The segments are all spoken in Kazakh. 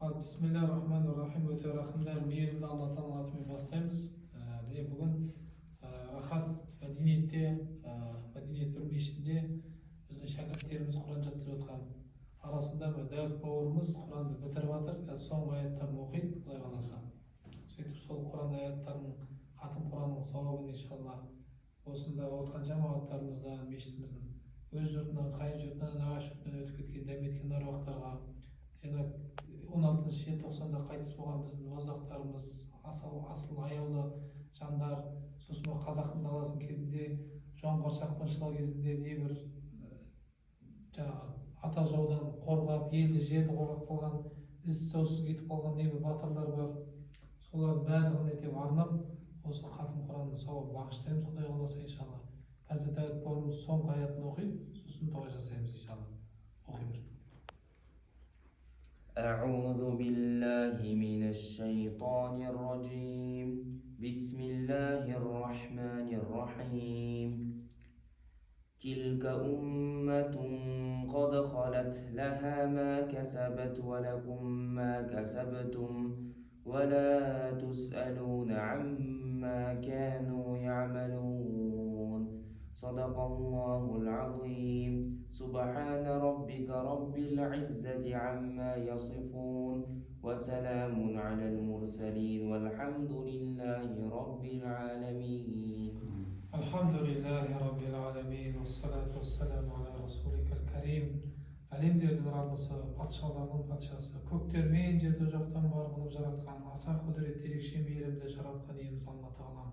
Bismillahirrahmanirrahim. Өте рахымдар, мейірімді Алла Тағала атымен бастаймыз. Міне бүгін Рахат мәдениетте, мәдениет бір мешітінде біздің шәкірттеріміз Құран жаттап жатқан арасында Дәуіт бауырымыз Құранды бітіріп жатыр. Қазір соңғы аяттарын оқиды, Құдай қаласа. Сөйтіп сол Құран аяттарын, хатым Құранның сауабын иншалла осында отқан жамағаттарымыздан, мешітіміздің өз жұртынан, қайын жұртынан, нағашы жұртынан өтіп кеткен, дәметкен аруақтарға, және 16 желтоқсанда қайтыс болған біздің боздақтарымыз, асыл аяулы жандар, сосын қазақтың даласын кезінде жоңғар шапқыншылығы кезінде небір ата жаудан қорғап, елді жерді қорғап қалған, із-саусыз кетіп қалған небір батырлар бар. Солардың барлығын етіп арнап, осы хатым Құранның сауабын бағыштаймыз, Құдай қаласа иншалла. Қазір Дәуіт бауырымыз соңғы аятын оқиды, сосын дұға жасаймыз иншалла. Оқи бер. أعوذ بالله من الشيطان الرجيم بسم الله الرحمن الرحيم تلك أمة قد خلت لها ما كسبت ولكم ما كسبتم ولا تسألون عما كانوا يعملون صدق الله العظيم سبحان ربك رب العزة عما يصفون وسلام على المرسلين والحمد لله رب العالمين. الحمد لله رب العالمين والصلاة والسلام على رسولك الكريم. Әлемдердің Раббысы, патшалардың патшасы, көктер мен жерді жоқтан бар қылып жаратқан, аса құдіретті ерекше мейірімді жаратқан иеміз Алла Тағалам.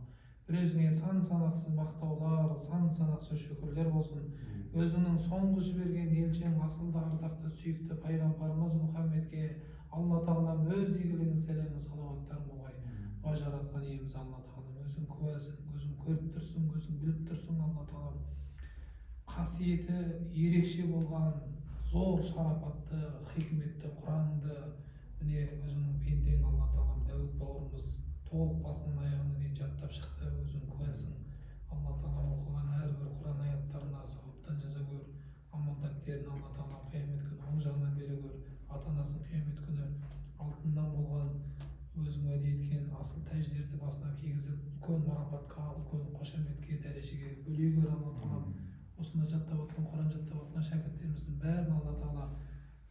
Бір өзіңе сан санақсыз мақтаулар, сан санақсыз шүкірлер болсын. Өзінің соңғы жіберген елшің, асылды ардақты сүйікті пайғамбарымыз Мұхаммедке Алла Тағалам өз игілігін, сәлемін, салауаттарын болғай. О жаратқан иеміз Алла Тағалам, өзің куәсің, өзің көріп тұрсың, өзің біліп тұрсың Алла Тағалам. Қасиеті ерекше болған зор шарапатты, хикметті Құранды міне өзіңнің пендең Алла Тағалам Дәуіт бауырымыз толық басынан аяғына дейін жаттап шықты, өзің куәсің. Алла Тағалам оқыған әрбір Құран аяттарына сауаптан жаза көр, амал дәптерін Алла Тағалам қиямет күні оң жағынан бере көр, ата-анасын қиямет күні алтыннан болған өзің уәде еткен асыл тәждерді басына кигізіп, үлкен марапатқа, үлкен қошеметке, дәрежеге бөлей көр Алла Тағалам. Осында жаттап отқан, Құран жаттап отқан шәкірттеріміздің бәрін Алла Тағала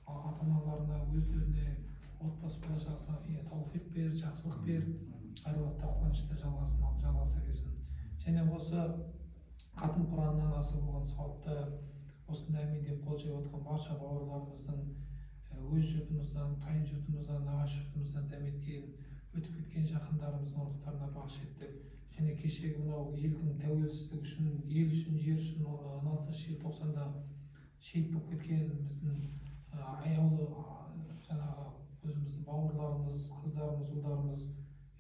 ата-аналарына, өздеріне, отбасы болашағына тауфиқ бер, жақсылық бер, әр уақытта қуанышты жалғаса берсін. Және осы хатым Құраннан асыл болған сауапты осында әмин деп қол жайып отқан барша бауырларымыздың өз жұртымыздан, қайын жұртымыздан, нағашы жұртымыздан дәметкен, өтіп кеткен жақындарымыздың рухтарына бағыш еттік. Және кешегі мынау елдің тәуелсіздігі үшін, ел үшін, жер үшін 16 желтоқсанда шейіт болып кеткен біздің аяулы жаңағы өзіміздің бауырларымыз, қыздарымыз, ұлдарымыз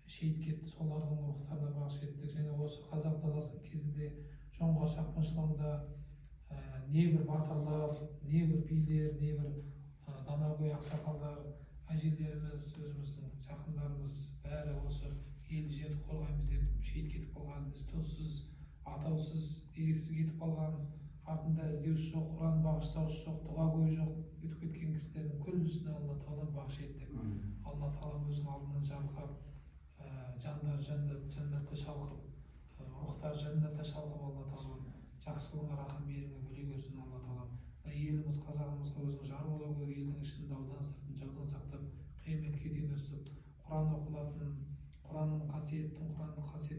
шейіт кетті, солардың рухтарына бағыш еттік. Және осы қазақ даласының кезінде жоңғар шапқыншылығында небір батырлар, небір билер, небір данагөй ақсақалдар, әжелеріміз, өзіміздің жақындарымыз бәрі осы елді жерді қорғаймыз деп шейіт кетіп қалған, із-тозсыз, атаусыз, дерексіз кетіп қалған, артында іздеуші жоқ, Құран бағыштаушы жоқ, дұға көй жоқ, өтіп кеткен кісілердің күллісіне Алла Тағала бағыш еттік. Алла Тағала өзінің алдынан жарылқап, жандар жәннатта шалқып, рухтар жәннатта шалқып, Алла Тағала жақсылығына, рахым мейірімге бөлей көрсін Алла Тағала. Еліміз, қазағымызға өзің жар бола көр, елдің ішін даудан сыртын жаудан сақтап, қияметке дейін өсіп, Құран оқылатын, Құранның қасиетін